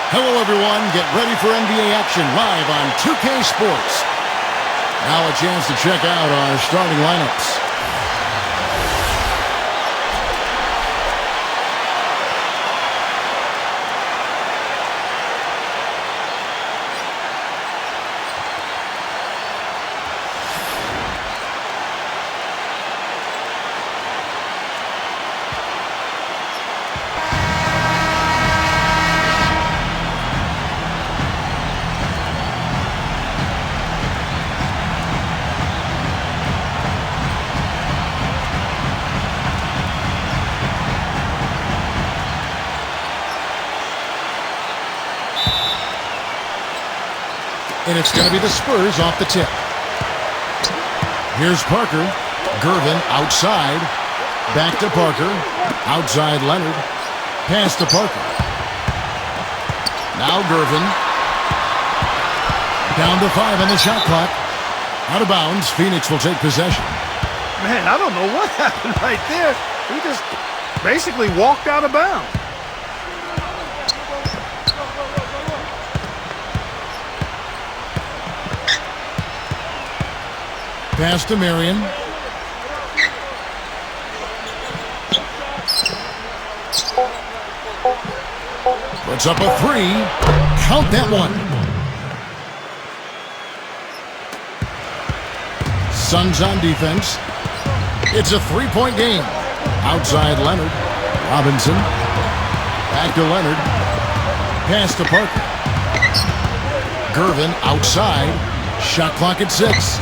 Hello, everyone. Get ready for NBA action live on 2K Sports. Now a chance to check out our starting lineups. And it's going to be the Spurs off the tip. Here's Parker. Gervin outside. Back to Parker. Outside Leonard. Pass to Parker. Now Gervin. Down to 5 on the shot clock. Out of bounds. Phoenix will take possession. Man, I don't know what happened right there. He just basically walked out of bounds. Pass to Marion. Puts up a 3. Count that one. Suns on defense. It's a 3-point game. Outside Leonard. Robinson. Back to Leonard. Pass to Parker. Gervin outside. Shot clock at 6.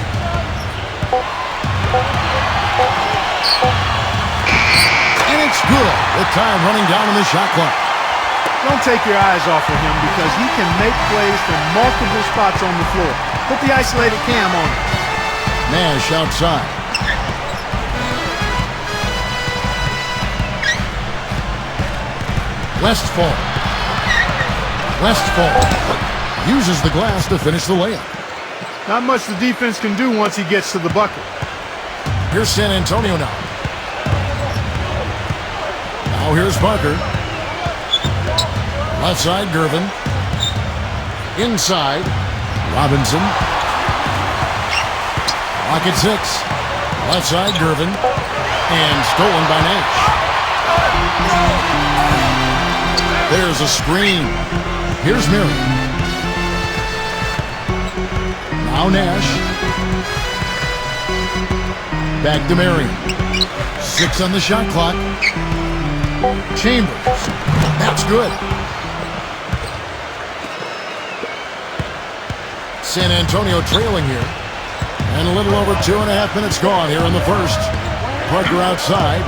And it's good with time running down on the shot clock. Don't take your eyes off of him because he can make plays from multiple spots on the floor. Put the isolated cam on him. Nash outside. Westfall. Uses the glass to finish the layup. Not much the defense can do once he gets to the bucket. Here's San Antonio now. Now here's Parker. Left side, Gervin. Inside, Robinson. Clock at 6. Left side, Gervin. And stolen by Nash. There's a screen. Here's Marion. Now Nash. Back to Marion. 6 on the shot clock. Chambers. That's good. San Antonio trailing here. And a little over 2.5 minutes gone here in the first. Parker outside.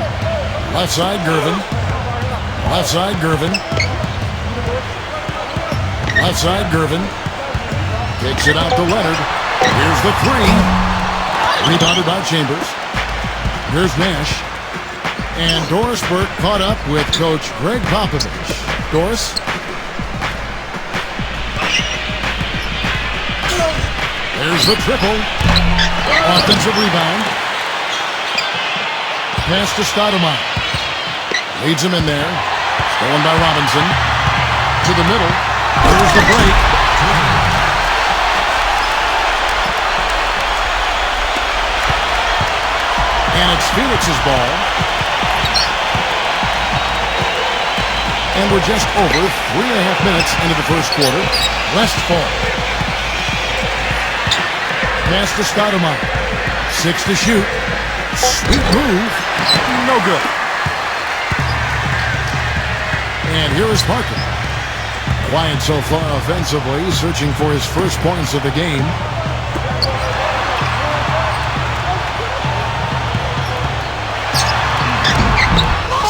Left side, Gervin. Left side, Gervin. Left side, Gervin. Takes it out to Leonard. Here's the 3. Rebounded by Chambers. Here's Nash. And Doris Burke caught up with Coach Greg Popovich. Doris. There's the triple. Offensive rebound. Pass to Stoudemire. Leads him in there. Stolen by Robinson. To the middle. Here's the break. And it's Phoenix's ball. And we're just over 3.5 minutes into the first quarter. Westfall. Pass to Stoudemire. 6 to shoot. Sweet move. No good. And here is Parker. Quiet so far offensively, searching for his first points of the game.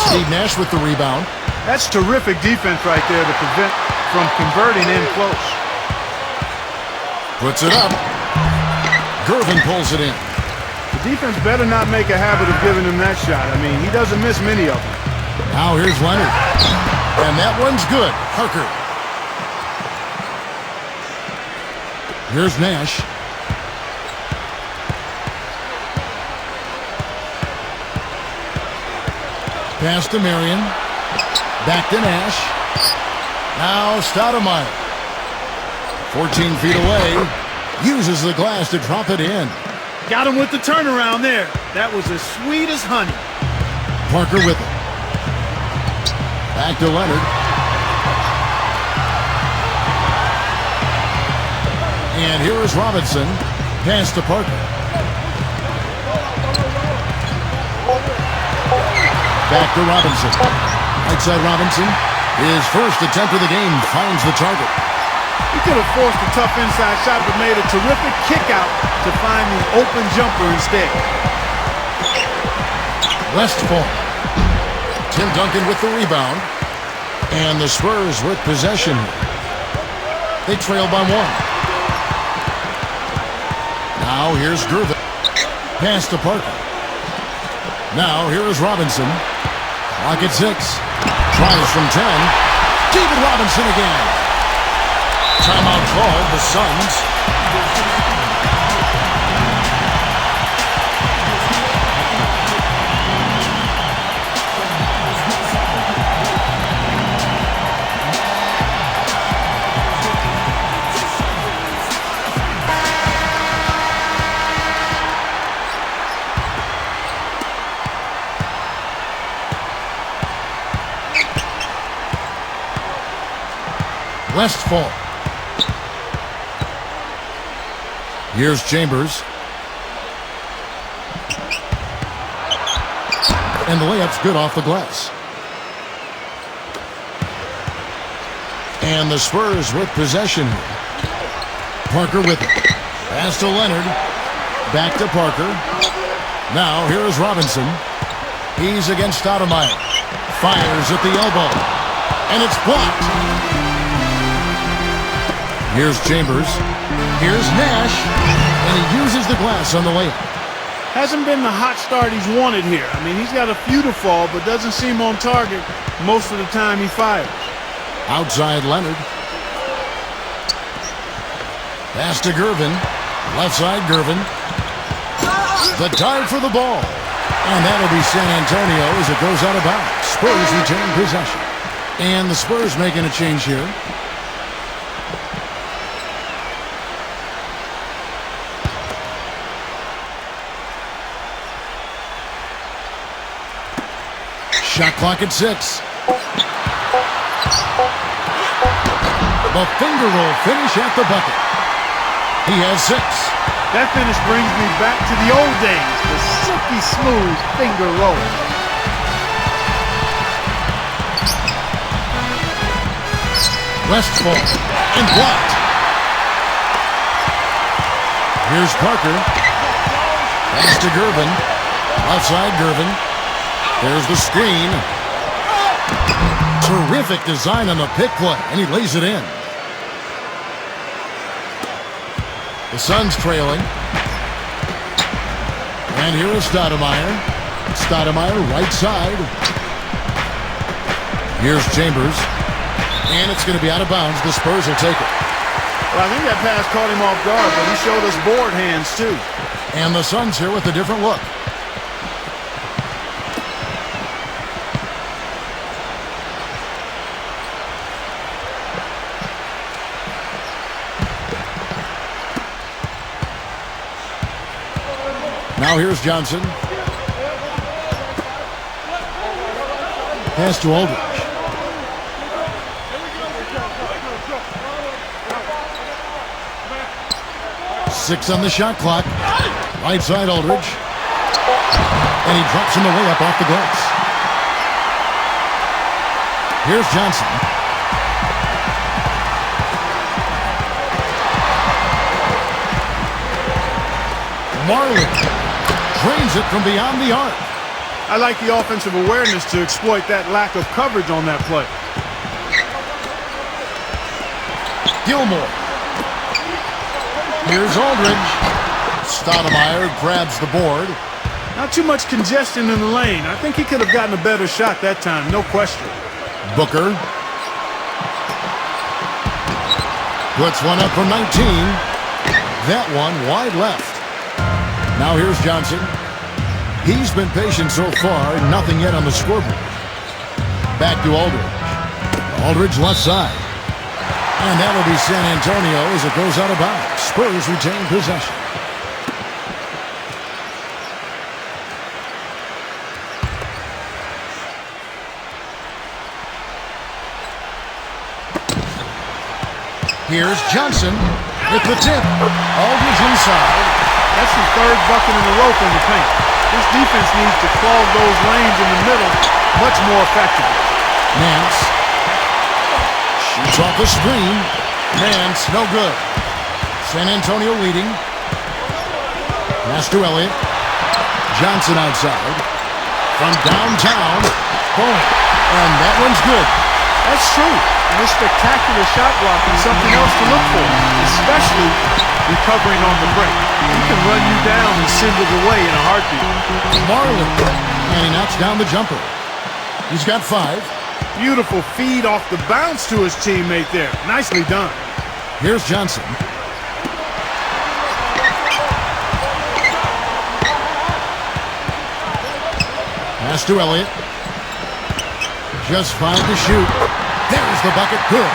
Steve Nash with the rebound. That's terrific defense right there to prevent from converting in close. Puts it up. Gervin pulls it in. The defense better not make a habit of giving him that shot. I mean, he doesn't miss many of them. Now here's Leonard. And that one's good. Parker. Here's Nash. Pass to Marion. Back to Nash. Now Stoudemire. 14 feet away. Uses the glass to drop it in. Got him with the turnaround there. That was as sweet as honey. Parker with it. Back to Leonard. And here is Robinson. Pass to Parker. Back to Robinson. Right side Robinson. His first attempt of the game finds the target. He could have forced a tough inside shot, but made a terrific kick out to find the open jumper instead. Westfall. Tim Duncan with the rebound. And the Spurs with possession. They trail by 1. Now here's Gervin. Pass to Parker. Now here is Robinson. Clock at 6. Tries from 10. David Robinson again. Timeout called, the Suns. Westfall. Here's Chambers. And the layup's good off the glass. And the Spurs with possession. Parker with it. Pass to Leonard. Back to Parker. Now here is Robinson. He's against Stoudemire. Fires at the elbow. And it's blocked. Here's Chambers. Here's Nash. And he uses the glass on the layup. Hasn't been the hot start he's wanted here. I mean, he's got a few to fall, but doesn't seem on target most of the time he fires. Outside Leonard. Pass to Gervin. Left side Gervin. The dive for the ball. And that'll be San Antonio as it goes out of bounds. Spurs retain possession. And the Spurs making a change here. Shot clock at 6. The finger roll finish at the bucket. He has 6. That finish brings me back to the old days, the silky smooth finger roll. Westfall and blocked. Here's Parker. Pass to Gervin. Outside Gervin. There's the screen. Terrific design on the pick play, and he lays it in. The Suns trailing. And here is Stoudemire. Stoudemire right side. Here's Chambers. And it's going to be out of bounds. The Spurs will take it. Well, I think that pass caught him off guard, but he showed us board hands too. And the Suns here with a different look. Now here's Johnson. Pass to Aldridge. Six on the shot clock. Right side Aldridge. And he drops him the layup off the glass. Here's Johnson. Marley drains it from beyond the arc. I like the offensive awareness to exploit that lack of coverage on that play. Gilmore. Here's Aldridge. Stoudemire grabs the board. Not too much congestion in the lane. I think he could have gotten a better shot that time, no question. Booker. Puts one up from 19. That one wide left. Now here's Johnson. He's been patient so far, nothing yet on the scoreboard. Back to Aldridge. Aldridge left side. And that will be San Antonio as it goes out of bounds. Spurs retain possession. Here's Johnson with the tip. Aldridge inside. That's the third bucket in a row from the paint. This defense needs to clog those lanes in the middle much more effectively. Nance shoots off the screen. Nance, no good. San Antonio leading. Pass to Elliott. Johnson outside. From downtown. Boom. And that one's good. That's true. And this spectacular shot block is something else to look for, especially recovering on the break. He can run you down and send it away in a heartbeat. Marlin. And he knocks down the jumper. He's got 5. Beautiful feed off the bounce to his teammate there. Nicely done. Here's Johnson. Pass to Elliott. Just 5 to shoot. There's the bucket. Good.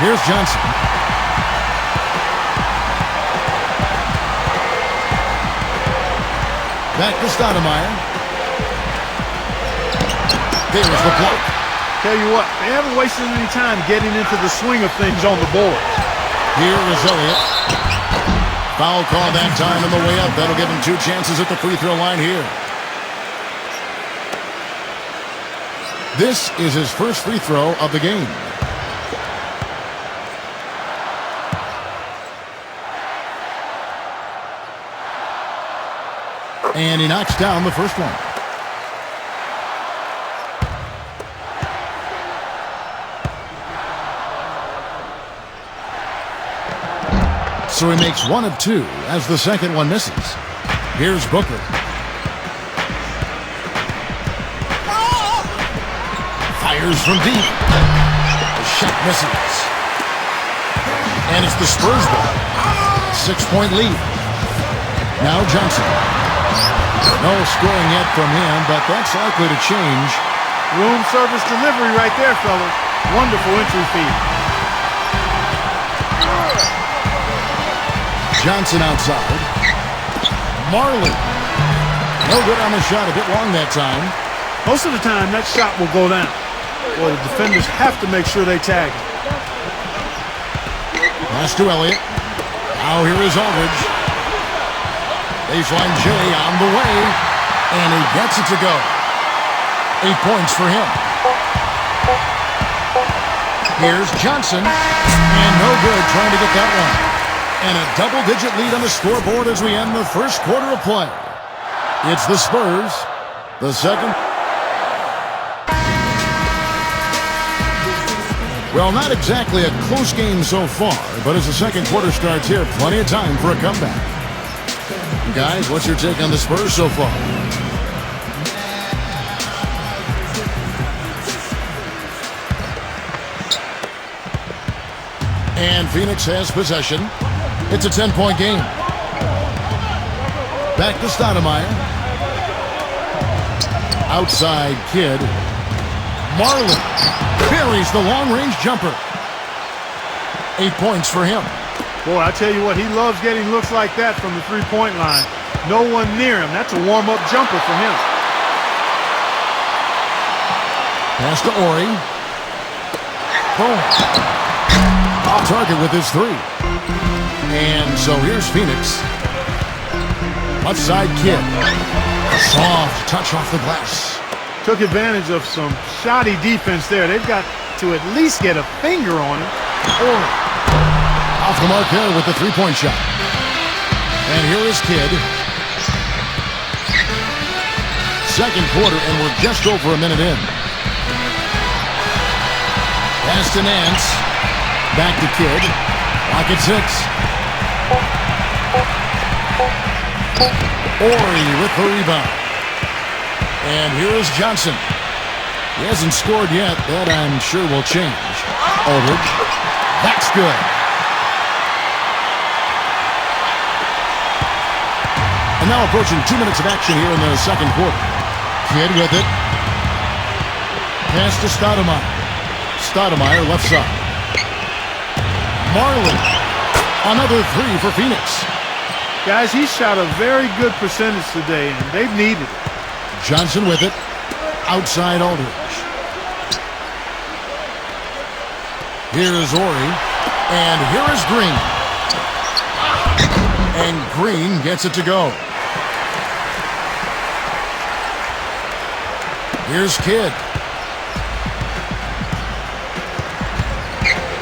Here's Johnson. Back to Stoudemire. There's the block. Tell you what, they haven't wasted any time getting into the swing of things on the board. Here is Elliott. Foul call that time on the way up. That'll give him 2 chances at the free throw line here. This is his first free throw of the game. And he knocks down the first one. So he makes 1 of 2 as the second one misses. Here's Booker. Fires from deep. The shot misses. And it's the Spurs ball. 6-point lead. Now Johnson. No scoring yet from him, but that's likely to change. Room service delivery right there, fellas. Wonderful entry feed. Johnson outside. Marlin. No good on the shot. A bit long that time. Most of the time, that shot will go down. Well, the defenders have to make sure they tag him. Pass to Elliott. Now here is Aldridge. Baseline J on the way. And he gets it to go. 8 points for him. Here's Johnson. And no good trying to get that one. And a double-digit lead on the scoreboard as we end the first quarter of play. It's the Spurs. The second. Well, not exactly a close game so far, but as the second quarter starts here, plenty of time for a comeback. Guys, what's your take on the Spurs so far? And Phoenix has possession. It's a 10-point game. Back to Stoudemire. Outside Kidd. Marlin buries the long-range jumper. 8 points for him. Boy, I tell you what, he loves getting looks like that from the three-point line. No one near him. That's a warm-up jumper for him. Pass to Ori. Boom. Off target with his 3. And so here's Phoenix. Left side Kidd. Soft touch off the glass. Took advantage of some shoddy defense there. They've got to at least get a finger on him. Ori. Off the mark there with the three-point shot. And here is Kidd. Second quarter, and we're just over a minute in. Pass to Nance. Back to Kidd. Lock at 6. Ori with the rebound. And here is Johnson. He hasn't scored yet. That, I'm sure, will change. Aldridge. That's good. And now approaching 2 minutes of action here in the second quarter. Kidd with it. Pass to Stoudemire. Stoudemire left side. Marlin. Another three for Phoenix. Guys, he shot a very good percentage today, and they've needed it. Johnson with it. Outside Aldridge. Here is Ori. And here is Green. And Green gets it to go. Here's Kidd.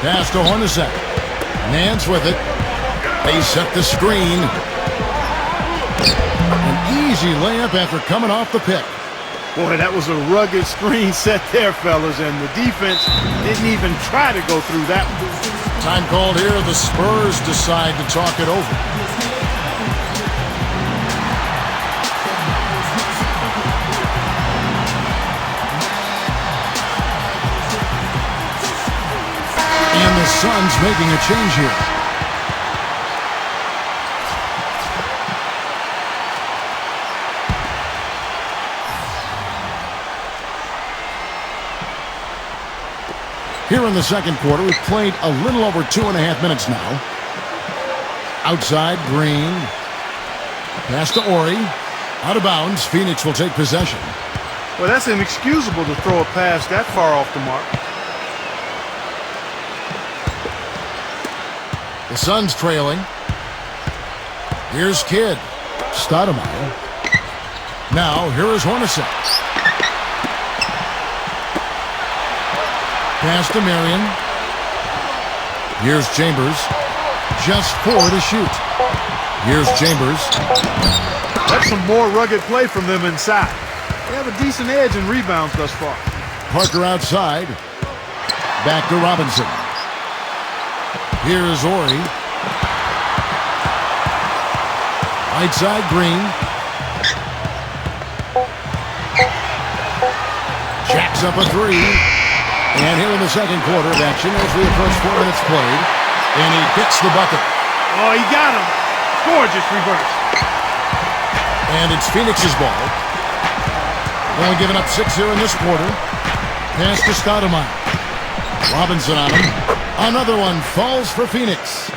Pass to Hornacek. Nance with it. They set the screen. An easy layup after coming off the pick. Boy, that was a rugged screen set there, fellas, and the defense didn't even try to go through that one. Time called here. The Spurs decide to talk it over. And the Suns making a change here. Here in the second quarter, we've played a little over 2.5 minutes now. Outside, Green. Pass to Ori. Out of bounds, Phoenix will take possession. Well, that's inexcusable to throw a pass that far off the mark. The Suns trailing. Here's Kidd. Stoudemire. Now, here is Hornacek. Pass to Marion. Here's Chambers. Just 4 to shoot. Here's Chambers. That's some more rugged play from them inside. They have a decent edge in rebounds thus far. Parker outside. Back to Robinson. Here's Ori. Right side, Green. Jacks up a three. And here in the second quarter of action as we approach 4 minutes played. And he gets the bucket. Oh, he got him. Gorgeous reverse. And it's Phoenix's ball. Only giving up 6 here in this quarter. Pass to Stoudemire. Robinson on him. Another one falls for Phoenix.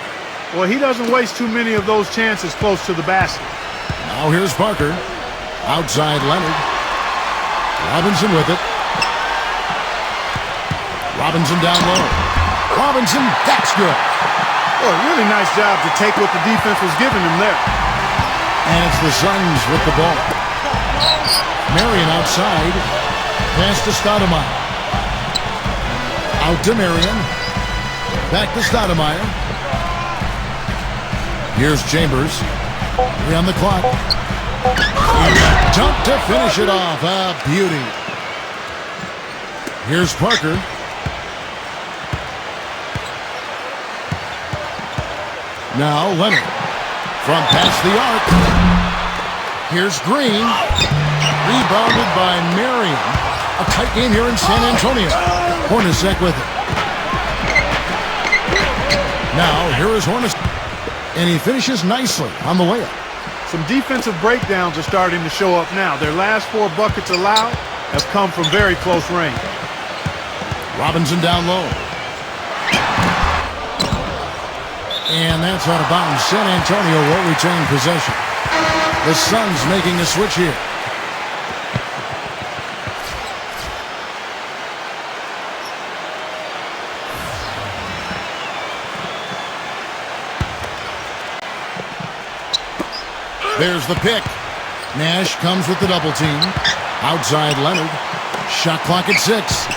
Well, he doesn't waste too many of those chances close to the basket. Now here's Parker. Outside Leonard. Robinson with it. Robinson down low. Robinson, that's good. Well, really nice job to take what the defense was giving him there. And it's the Suns with the ball. Marion outside. Pass to Stoudemire. Out to Marion. Back to Stoudemire. Here's Chambers. 3 on the clock. And jump to finish it off. A beauty. Here's Parker. Now Leonard. From past the arc. Here's Green. Rebounded by Marion. A tight game here in San Antonio. Hornacek with it. Now here is Hornacek. And he finishes nicely on the layup. Some defensive breakdowns are starting to show up now. Their last 4 buckets allowed have come from very close range. Robinson down low. And that's out of bounds. San Antonio will retain possession. The Suns making a switch here. There's the pick. Nash comes with the double team. Outside Leonard. Shot clock at 6.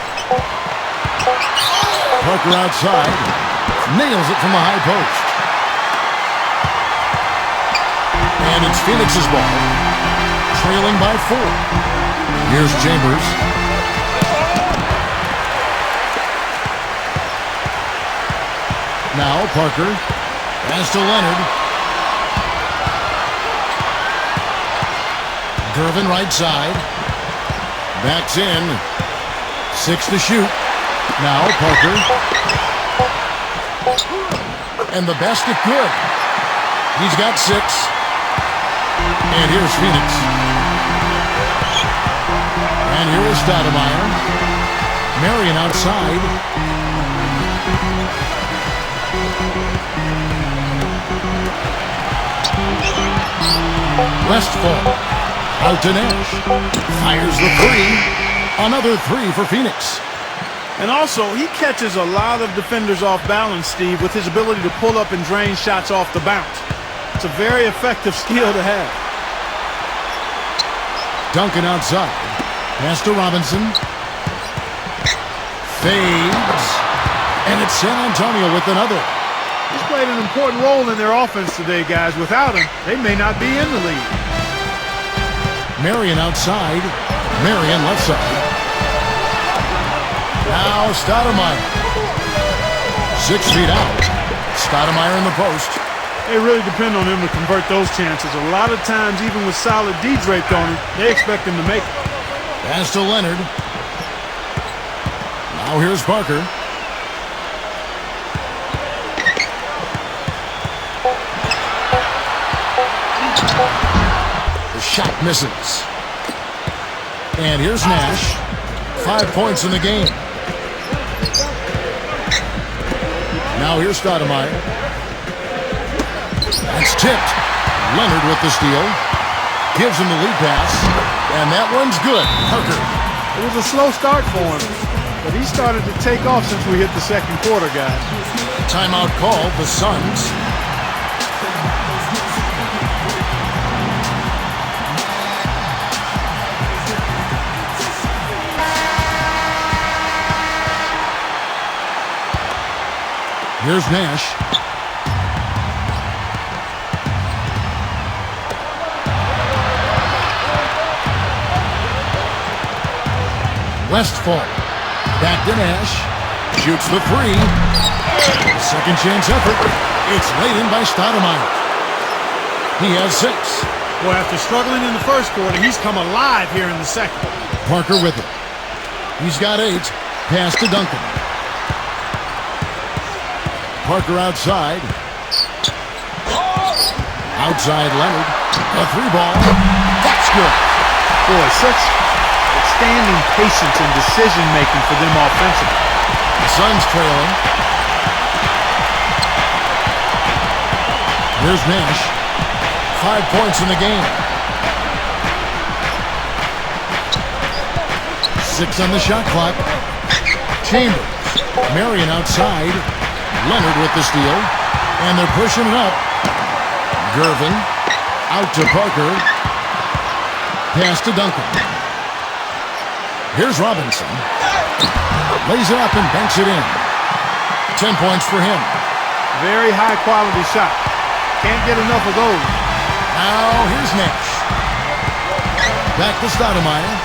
Parker outside. Nails it from the high post. And it's Phoenix's ball. Trailing by 4. Here's Chambers. Now Parker. Pass to Leonard. Gervin right side. Backs in. 6 to shoot. Now Parker. And the basket good. He's got 6. And here's Phoenix. And here is Stoudemire. Marion outside. Westfall. Out to Nash. Fires the three. Another three for Phoenix. And also, he catches a lot of defenders off balance, Steve, with his ability to pull up and drain shots off the bounce. It's a very effective skill to have. Duncan outside. Pass to Robinson. Fades. And it's San Antonio with another. He's played an important role in their offense today, guys. Without him, they may not be in the league. Marion outside. Marion left side. Now Stoudemire. 6 feet out. Stoudemire in the post. They really depend on him to convert those chances. A lot of times, even with solid D draped on him, they expect him to make it. Pass to Leonard. Now here's Parker. The shot misses. And here's Nash. 5 points in the game. Now here's Stoudemire. That's tipped. Leonard with the steal. Gives him the lead pass. And that one's good. Parker. It was a slow start for him, but he started to take off since we hit the second quarter, guys. Timeout called the Suns. Here's Nash. Westfall. Back to Nash. Shoots the three. Second chance effort. It's laid in by Stoudemire. He has 6. Well, after struggling in the first quarter, he's come alive here in the second. Parker with it. He's got 8. Pass to Duncan. Parker outside. Outside Leonard. A 3-ball. That's good. Boy, such outstanding patience and decision-making for them offensively. The Suns trailing. Here's Nash. 5 points in the game. 6 on the shot clock. Chambers. Marion outside. Leonard with the steal. And they're pushing it up. Gervin. Out to Parker. Pass to Duncan. Here's Robinson. Lays it up and banks it in. 10 points for him. Very high-quality shot. Can't get enough of those. Now here's Nash. Back to Stoudemire.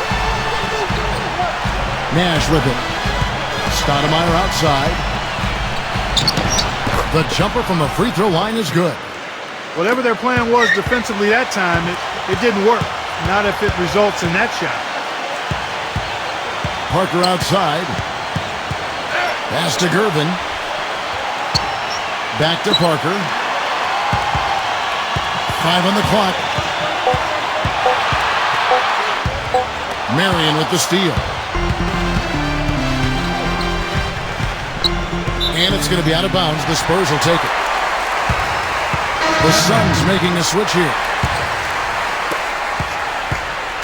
Nash with it. Stoudemire outside. The jumper from the free throw line is good. Whatever their plan was defensively that time, it didn't work. Not if it results in that shot. Parker outside. Pass to Gervin. Back to Parker. 5 on the clock. Marion with the steal. And it's going to be out of bounds. The Spurs will take it. The Suns making a switch here.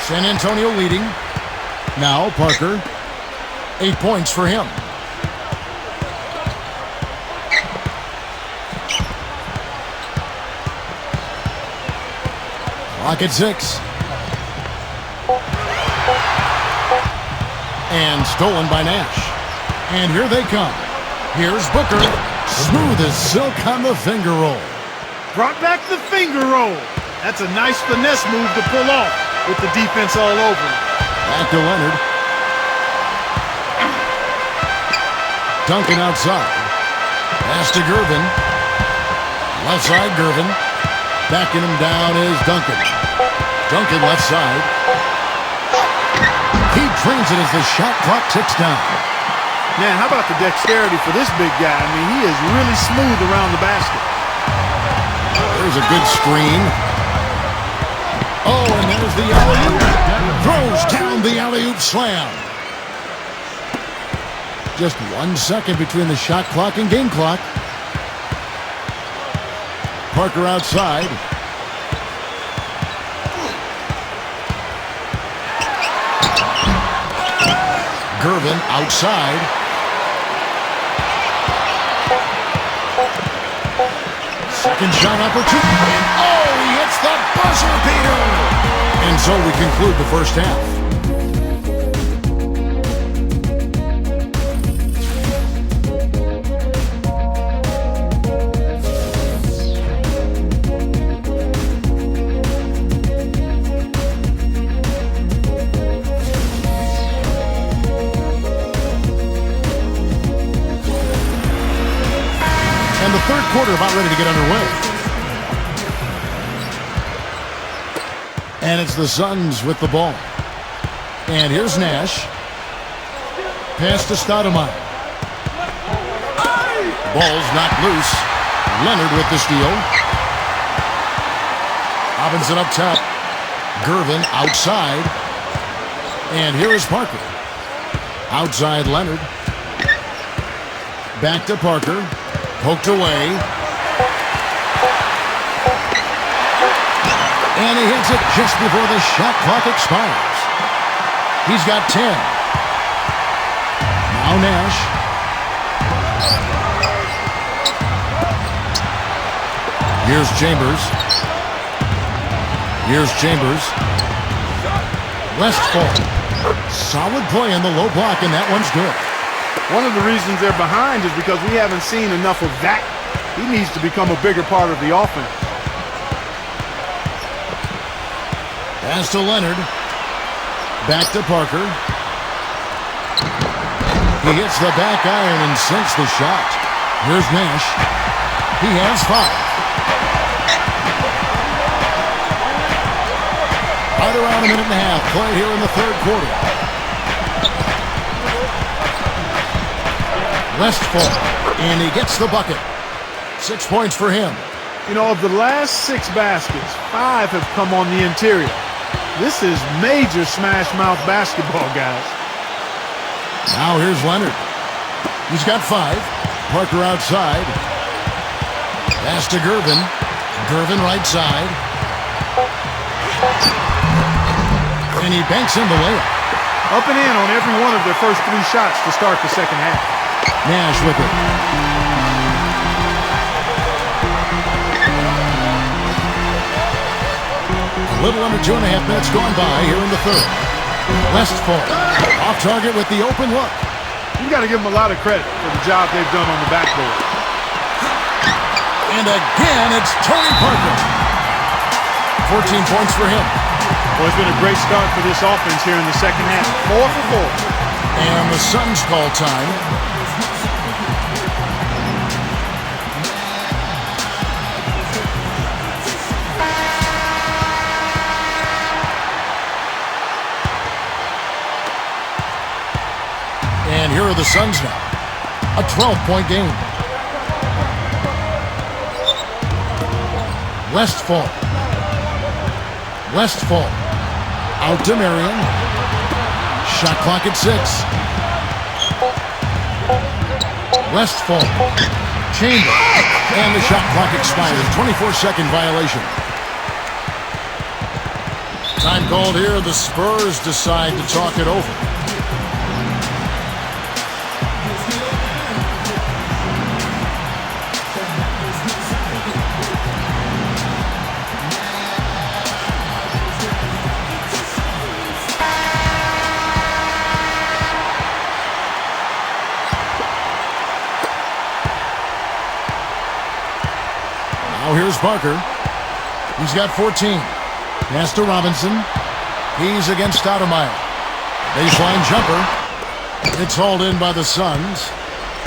San Antonio leading. Now Parker. 8 points for him. Clock at 6. And stolen by Nash. And here they come. Here's Booker. Smooth as silk on the finger roll. Brought back the finger roll. That's a nice finesse move to pull off with the defense all over him. Back to Leonard. Duncan outside. Pass to Gervin. Left side, Gervin. Backing him down is Duncan. Duncan left side. He drains it as the shot clock ticks down. Man, how about the dexterity for this big guy? I mean, he is really smooth around the basket. There's a good screen. Oh, and there's the alley-oop. Throws down the alley-oop slam. Just 1 second between the shot clock and game clock. Parker outside. Gervin outside. Second shot opportunity. And oh, he hits the buzzer beater. And so we conclude the first half. And the third quarter about ready to get underway. And it's the Suns with the ball. And here's Nash. Pass to Stoudemire. Ball's knocked loose. Leonard with the steal. Robinson up top. Gervin outside. And here is Parker. Outside Leonard. Back to Parker. Poked away. And he hits it just before the shot clock expires. He's got 10. Now Nash. Here's Chambers. Here's Chambers. Westfall. Solid play in the low block, and that one's good. One of the reasons they're behind is because we haven't seen enough of that. He needs to become a bigger part of the offense. Pass to Leonard. Back to Parker. He hits the back iron and sinks the shot. Here's Nash. He has 5. Right around a minute and a half played here in the third quarter. Westfall, and he gets the bucket. 6 points for him. You know, of the last 6 baskets, 5 have come on the interior. This is major smash mouth basketball, guys. Now here's Leonard. He's got 5. Parker outside. Pass to Gervin. Gervin right side. And he banks in the layup. Up and in on every one of their first 3 shots to start the second half. Nash with it. A little under 2.5 minutes gone by here in the third. Westfall off target with the open look. You got to give them a lot of credit for the job they've done on the backboard. And again, it's Tony Parker. 14 points for him. Well, it's been a great start for this offense here in the second half. 4 for 4. And the Suns call time. And here are the Suns now. A 12-point game. Westfall. Westfall. Out to Marion. Shot clock at 6. Westfall. Chamber. And the shot clock expires. 24-second violation. Time called here. The Spurs decide to talk it over. Now here's Parker. He's got 14. Pass to Robinson. He's against Stoudemire. Baseline jumper. It's hauled in by the Suns.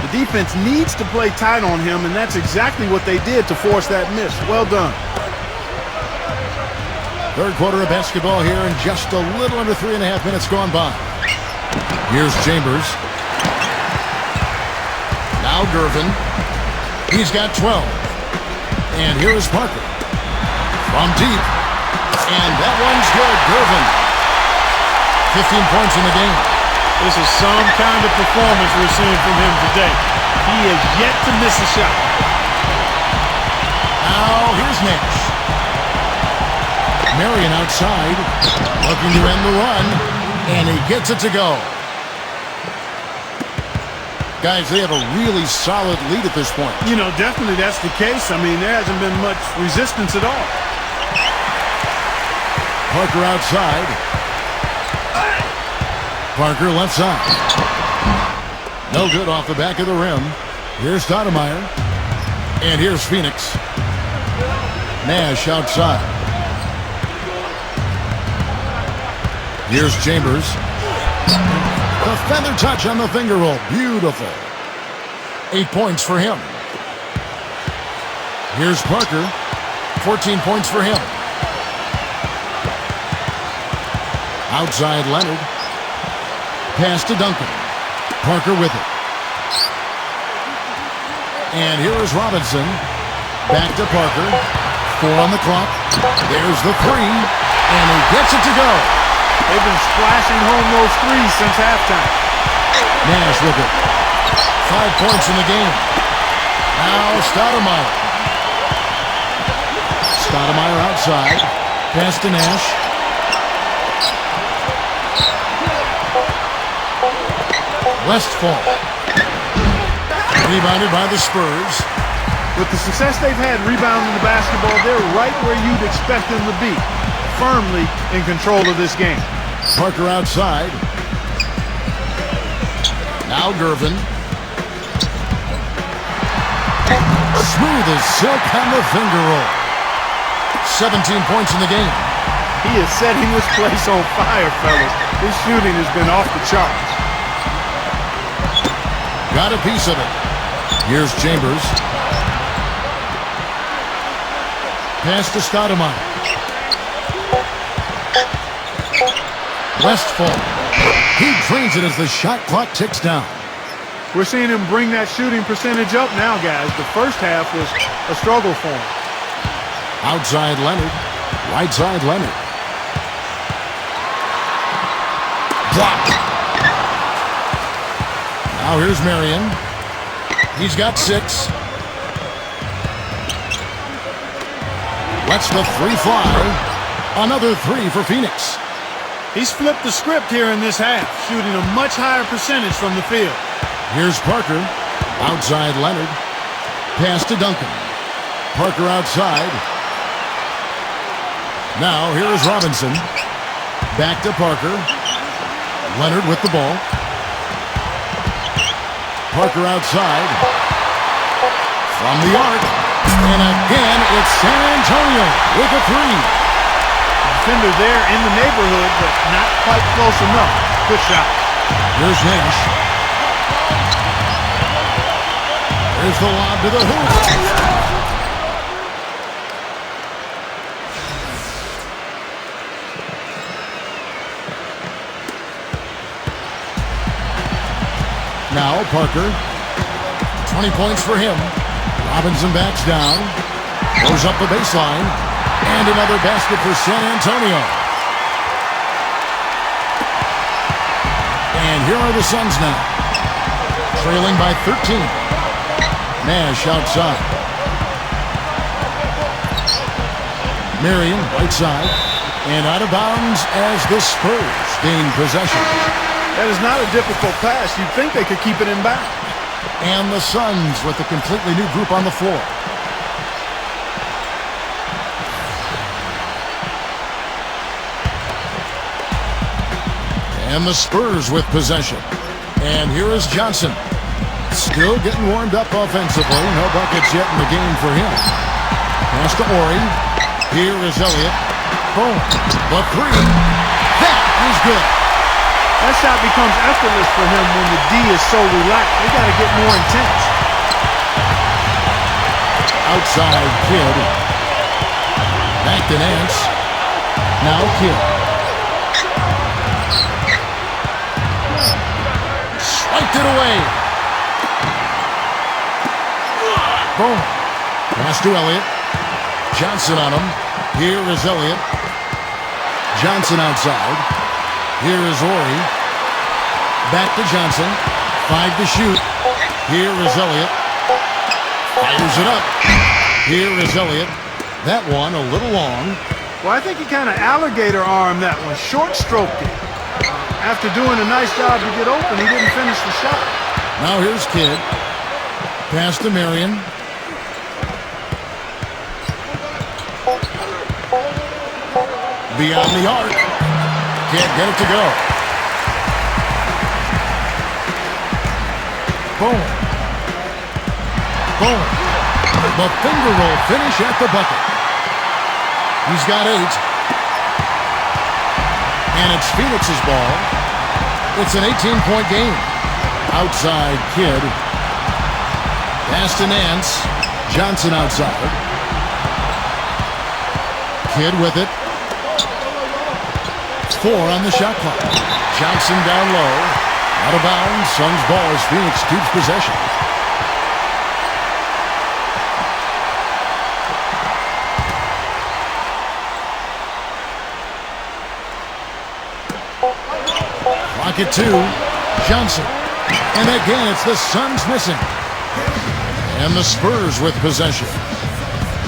The defense needs to play tight on him, and that's exactly what they did to force that miss. Well done. Third quarter of basketball here, and just a little under 3.5 minutes gone by. Here's Chambers. Now Gervin. He's got 12. And here is Parker. From deep. And that one's good. Gervin. 15 points in the game. This is some kind of performance we're seeing from him today. He has yet to miss a shot. Now here's Nash. Marion outside, looking to end the run, and he gets it to go. Guys, they have a really solid lead at this point. You know, definitely that's the case. I mean, there hasn't been much resistance at all. Parker outside. Parker left side. No good off the back of the rim. Here's Stoudemire. And here's Phoenix. Nash outside. Here's Chambers. The feather touch on the finger roll. Beautiful. 8 points for him. Here's Parker. 14 points for him. Outside Leonard. Pass to Duncan. Parker with it. And here is Robinson. Back to Parker. 4 on the clock. There's the three. And he gets it to go. They've been splashing home those threes since halftime. Nash with it. 5 points in the game. Now Stoudemire. Stoudemire outside. Pass to Nash. Westfall. Rebounded by the Spurs. With the success they've had rebounding the basketball, they're right where you'd expect them to be. Firmly in control of this game. Parker outside. Now Gervin. Smooth as silk on the finger roll. 17 points in the game. He is setting this place on fire, fellas. His shooting has been off the charts. Got a piece of it. Here's Chambers. Pass to Stoudemire. Westfall. He drains it as the shot clock ticks down. We're seeing him bring that shooting percentage up now, guys. The first half was a struggle for him. Outside Leonard. Right side Leonard. Blocked. Now here's Marion. He's got 6. Lets the three fly. Another 3 for Phoenix. He's flipped the script here in this half, shooting a much higher percentage from the field. Here's Parker. Outside Leonard. Pass to Duncan. Parker outside. Now here is Robinson. Back to Parker. Leonard with the ball. Parker outside. From the arc. And again, it's San Antonio with a 3. Defender there in the neighborhood, but not quite close enough. Good shot. Here's Nash. There's the lob to the hoop. Now Parker. 20 points for him. Robinson backs down. Goes up the baseline. And another basket for San Antonio. And here are the Suns now. Trailing by 13. Nash outside. Marion right side. And out of bounds as the Spurs gain possession. That is not a difficult pass. You'd think they could keep it in bounds. And the Suns with a completely new group on the floor. And the Spurs with possession. And here is Johnson. Still getting warmed up offensively. No buckets yet in the game for him. Pass to Horry. Here is Elliott. Boom. The 3. That is good. That shot becomes effortless for him when the D is so relaxed. They got to get more intense. Outside Kidd. Back to Nance. Now Kidd. Swiped it away. Boom. Pass to Elliott. Johnson on him. Here is Elliott. Johnson outside. Here is Horry. Back to Johnson. 5 to shoot. Here is Elliott. Fires it up. Here is Elliott. That one a little long. Well, I think he kind of alligator armed that one. Short stroked it. After doing a nice job to get open, he didn't finish the shot. Now here's Kidd. Pass to Marion. Beyond the arc. Can't get it to go. Boom. Boom. The finger roll finish at the bucket. He's got 8. And it's Phoenix's ball. It's an 18-point game. Outside Kidd. Pass to Nance. Johnson outside. Kidd with it. 4 on the shot clock. Johnson down low. Out of bounds. Suns ball as Phoenix keeps possession. Clock at 2. Johnson. And again, it's the Suns missing. And the Spurs with possession.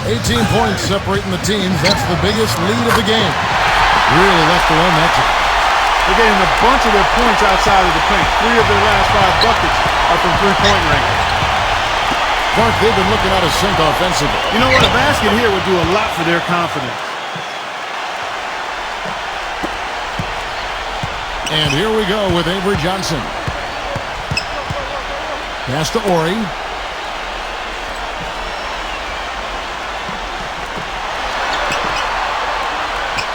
18 points separating the teams. That's the biggest lead of the game. Really left alone that time. They're getting a bunch of their points outside of the paint. 3 of their last 5 buckets are from three-point range. Clark, they've been looking out of sync offensively. You know what? A basket here would do a lot for their confidence. And here we go with Avery Johnson. Pass to Ori.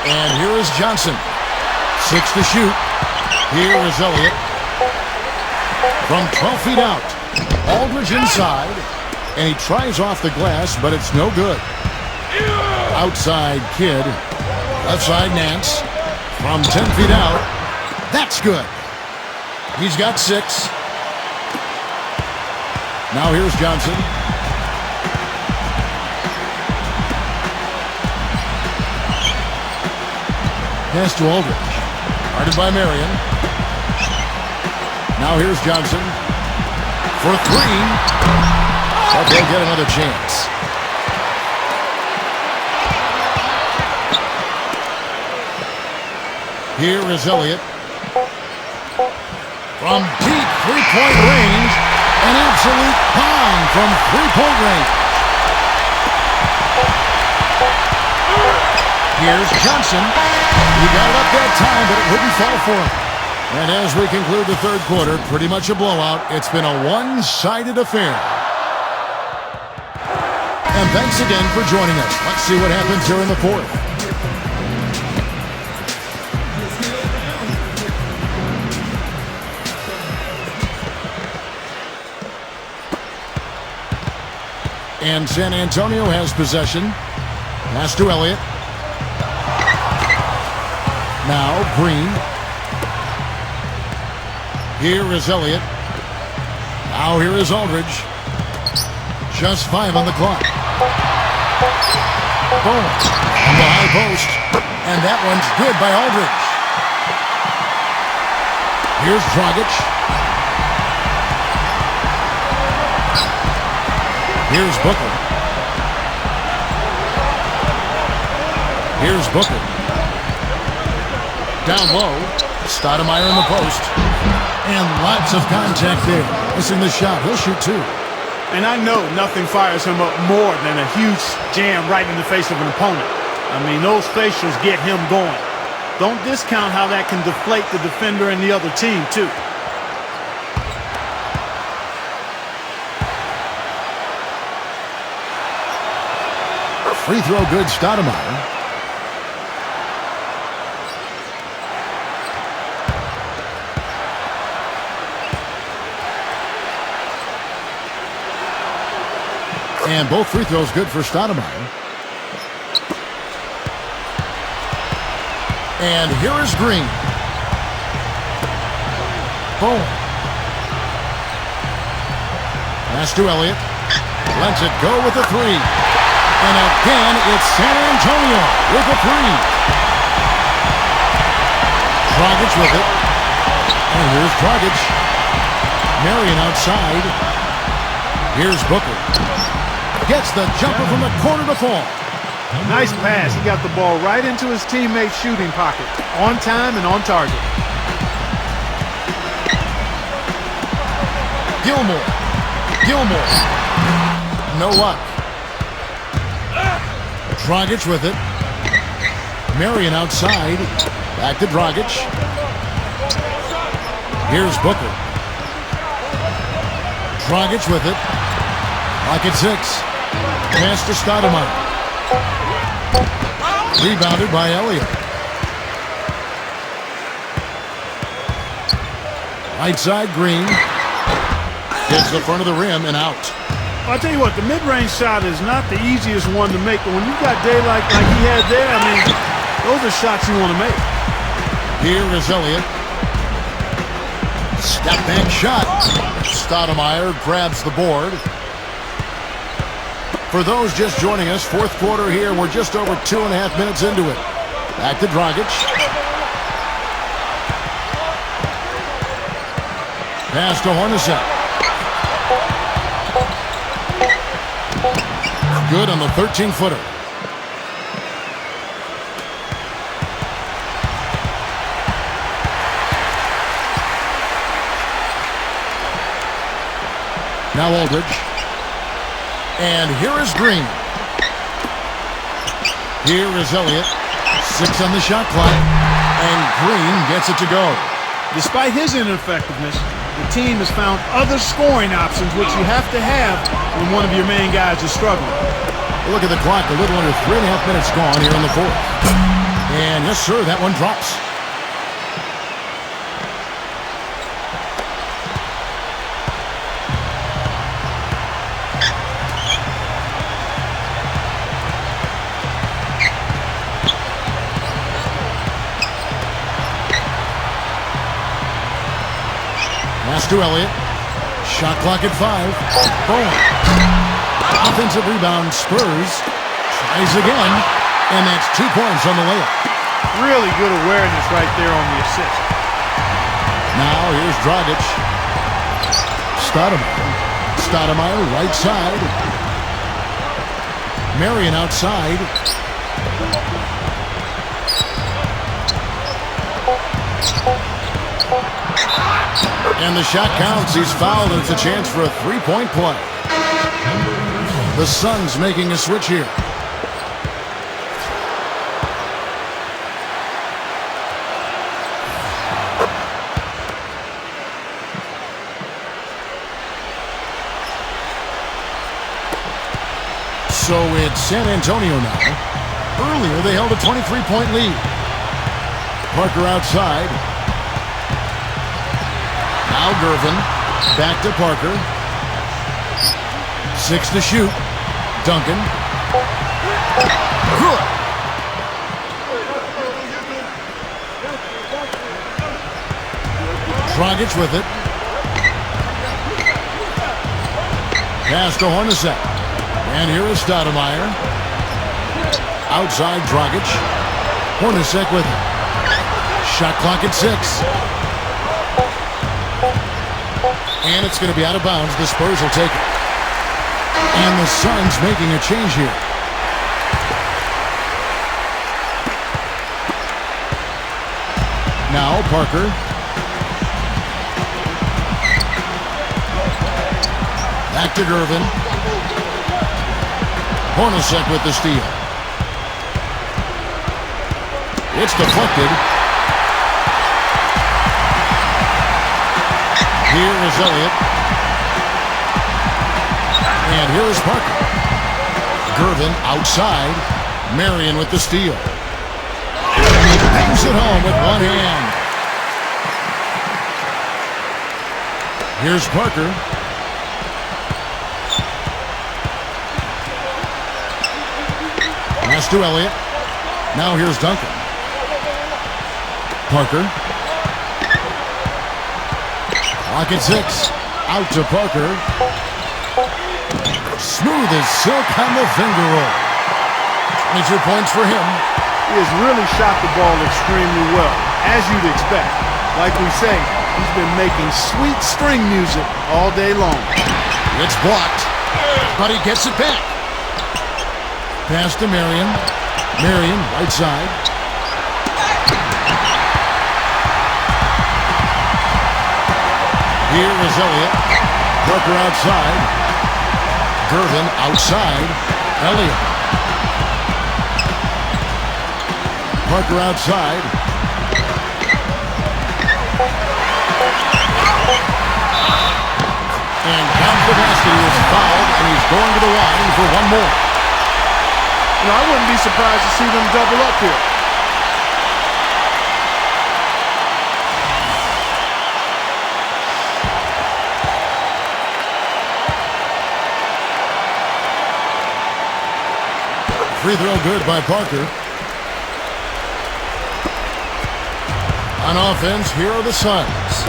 And here is Johnson. 6 to shoot. Here is Elliott. From 12 feet out. Aldridge inside. And he tries off the glass, but it's no good. Outside Kidd. Left side Nance. From 10 feet out. That's good. He's got 6. Now here's Johnson. Pass to Aldridge. Guarded by Marion. Now here's Johnson. For 3. But they'll get another chance. Here is Elliott. From deep three-point range. An absolute pound from three-point range. Here's Johnson. He got it up that time, but it wouldn't fall for him. And as we conclude the third quarter, pretty much a blowout. It's been a one-sided affair. And thanks again for joining us. Let's see what happens here in the fourth. And San Antonio has possession. Pass to Elliott. Now Green. Here is Elliott. Now here is Aldridge. Just 5 on the clock. Boom. On the high post. And that one's good by Aldridge. Here's Dragic. Here's Booker. Here's Booker. Down low. Stoudemire in the post. And lots of contact there. Missing the shot. He'll shoot 2. And I know nothing fires him up more than a huge jam right in the face of an opponent. I mean, those facials get him going. Don't discount how that can deflate the defender and the other team, too. Free throw good, Stoudemire. And both free throws good for Stoudemire. And here is Green. Boom. Pass to Elliott. Lets it go with the 3. And again, it's San Antonio with a 3. Dragic with it. And here's Dragic. Marion outside. Here's Booker. Gets the jumper from the corner to fall. Nice pass. He got the ball right into his teammate's shooting pocket. On time and on target. Gilmore. No luck. Dragic with it. Marion outside. Back to Dragic. Here's Booker. Dragic with it. Lock at 6. Pass to Stoudemire. Rebounded by Elliott. Right side, Green. Hits the front of the rim and out. I'll tell you what, the mid-range shot is not the easiest one to make, but when you've got daylight like he had there, I mean, those are shots you want to make. Here is Elliott. Step back shot. Stoudemire grabs the board. For those just joining us, fourth quarter here. We're just over 2.5 minutes into it. Back to Dragic. Pass to Hornacek. Good on the 13-footer. Now Aldridge. And here is Green. Here is Elliott. 6 on the shot clock. And Green gets it to go. Despite his ineffectiveness, the team has found other scoring options, which you have to have when one of your main guys is struggling. Look at the clock. A little under 3.5 minutes gone here in the fourth. And yes, sir, that one drops. Pass to Elliott. Shot clock at 5. Boom. Offensive rebound, Spurs. Tries again. And that's 2 points on the layup. Really good awareness right there on the assist. Now here's Dragic. Stoudemire right side. Marion outside. And the shot counts. He's fouled, and it's a chance for a three-point play. The Suns making a switch here. So it's San Antonio now. Earlier, they held a 23-point lead. Parker outside. Now Gervin. Back to Parker. 6 to shoot. Duncan. Good. Dragic with it. Pass to Hornacek. And here is Stoudemire. Outside Dragic. Hornacek with it. Shot clock at 6. And it's going to be out of bounds. The Spurs will take it. And the Suns making a change here. Now Parker. Back to Gervin. Hornacek with the steal. It's deflected. Here is Elliott. And here is Parker. Gervin outside. Marion with the steal. Bangs it home with one hand. Here's Parker. Pass to Elliott. Now here's Duncan. Parker. Clock at 6. Out to Parker. Smooth as silk on the finger roll. 22 points for him. He has really shot the ball extremely well, as you'd expect. Like we say, He's been making sweet string music all day long. It's blocked, but he gets it back. Pass to Marion. Marion, right side. Here is Elliott. Parker outside. Gervin outside. Elliott. Parker outside. And Count Capacity is fouled, and he's going to the line for one more. You know, I wouldn't be surprised to see them double up here. Free throw good by Parker. On offense, here are the Suns.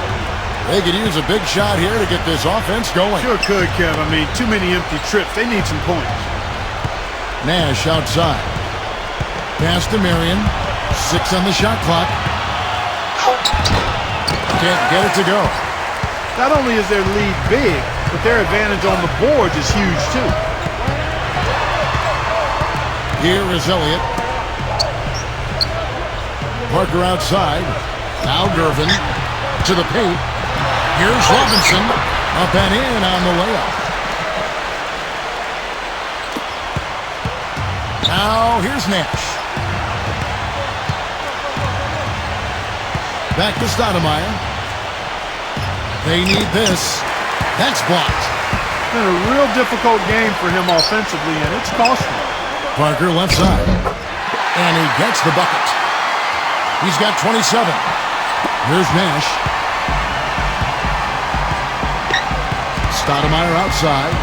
They could use a big shot here to get this offense going. Sure could, Kev. I mean, too many empty trips. They need some points. Nash outside. Pass to Marion. 6 on the shot clock. Can't get it to go. Not only is their lead big, but their advantage on the boards is huge, too. Here is Elliott. Parker outside. Now Gervin to the paint. Here's Robinson. Up and in on the layup. Now here's Nash. Back to Stoudemire. They need this. That's blocked. It's been a real difficult game for him offensively, and it's costly. Parker left side. And he gets the bucket. He's got 27. Here's Nash. Stoudemire outside.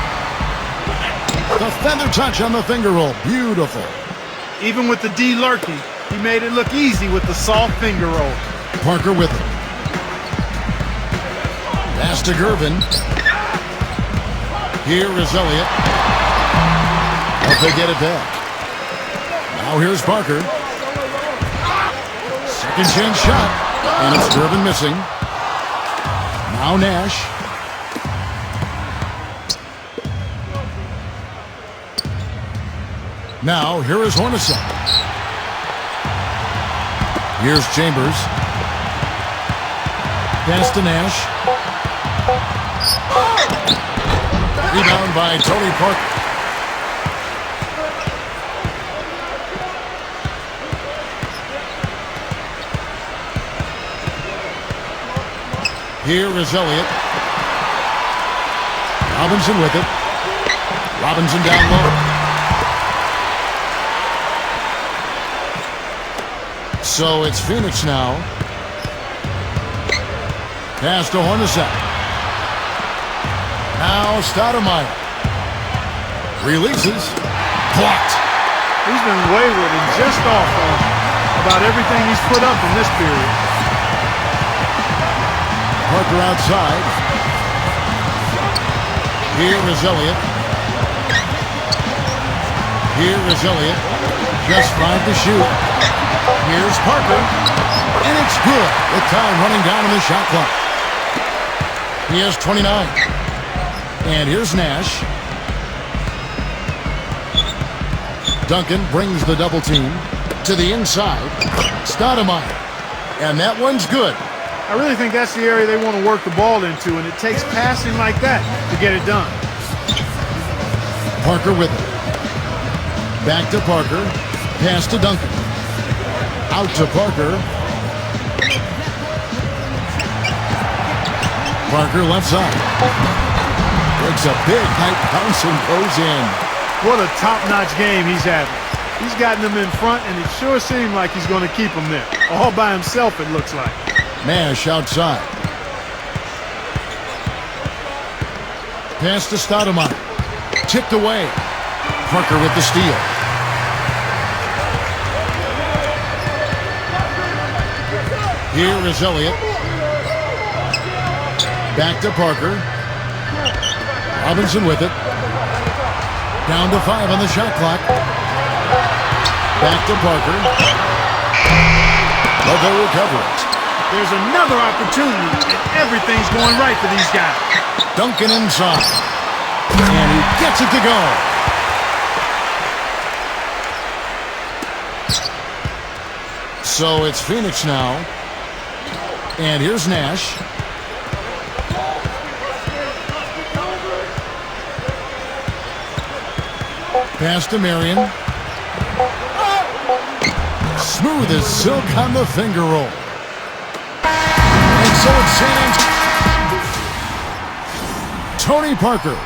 The feather touch on the finger roll. Beautiful. Even with the D lurking, he made it look easy with the soft finger roll. Parker with it. Pass to Gervin. Here is Elliott. But they get it back. Now here's Parker. Second chance shot. And it's Gervin missing. Now Nash. Now here is Hornacek. Here's Chambers. Pass to Nash. Rebound by Tony Parker. Here is Elliott. Robinson with it. Robinson down low. So it's Phoenix now. Pass to Hornacek. Now Stoudemire. Releases. Blocked. He's been wayward and just off on about everything he's put up in this period. Parker outside. Here is Elliott. Here is Elliott. Just 5 to shoot. Here's Parker. And it's good. With time running down on the shot clock. He has 29. And here's Nash. Duncan brings the double team to the inside. Stoudemire. And that one's good. I really think that's the area they want to work the ball into, and it takes passing like that to get it done. Parker with it. Back to Parker. Pass to Duncan. Out to Parker. Parker left side. Breaks a big height bounce and goes in. What a top-notch game he's having. He's gotten them in front, and it sure seemed like he's going to keep them there. All by himself, it looks like. Nash outside. Pass to Stoudemire. Tipped away. Parker with the steal. Here is Elliott. Back to Parker. Robinson with it. Down to 5 on the shot clock. Back to Parker. But they recover it. There's another opportunity, and everything's going right for these guys. Duncan inside. And he gets it to go. So it's Phoenix now. And here's Nash. Pass to Marion. Smooth as silk on the finger roll. And so it's San Antonio. Tony Parker